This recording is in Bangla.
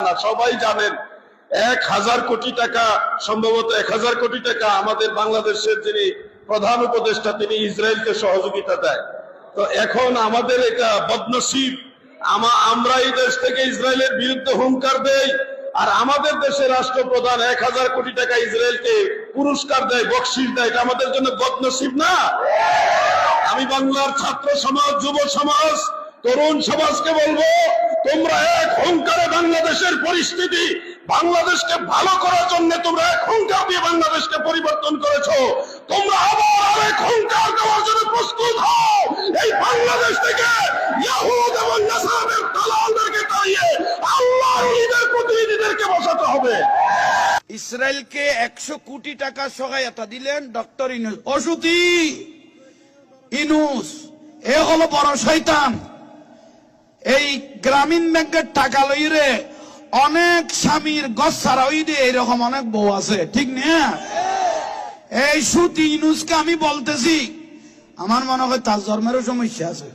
সবাই জানেন 1000 কোটি টাকা, সম্ভবত 1000 কোটি টাকা আমাদের বাংলাদেশের যিনি প্রধান উপদেষ্টা তিনি ইসরায়েলকে সহযোগিতা দেয়। তো এখন আমাদের এটা বদনসিব, আমরা এই দেশ থেকে ইসরায়েলের বিরুদ্ধে হুঙ্কার দেই, আর আমাদের দেশের রাষ্ট্রপ্রধান 1000 কোটি টাকা ইসরায়েলকে পুরস্কার দেয়, বকশিশ দেয়। এটা আমাদের জন্য বদনসিব না? আমি বাংলার ছাত্র সমাজ, যুব সমাজ, তরুণ সমাজকে বলবো, তোমরা এক হুঙ্কারে বাংলাদেশের পরিস্থিতি, বাংলাদেশকে ভালো করার জন্য তোমরা এক হুঙ্কার দিয়ে বাংলাদেশকে পরিবর্তন করেছো। তোমরা আবার আরেক হুঙ্কার দেওয়ার জন্য প্রস্তুত হও। এই বাংলাদেশ থেকে ইহুদ এবং নাসারাদের দালালদেরকে তাড়িয়ে আল্লাহর ঈদের প্রতিনিধিদেরকে বসাতে হবে। ইসরায়েলকে 100 কোটি টাকা সহায়তা দিলেন ডক্টর ইনুস। অসুতি ইনুস এ হলো বড় শয়তান। এই গ্রামীণ ব্যাংকের টাকা লইরে অনেক স্বামীর গছ ছাড়া ওই দিয়ে এরকম অনেক বউ আছে, ঠিক না? এই সুতি ইনুসকে আমি বলতেছি, আমার মনে হয় তার জন্মেরও সমস্যা আছে।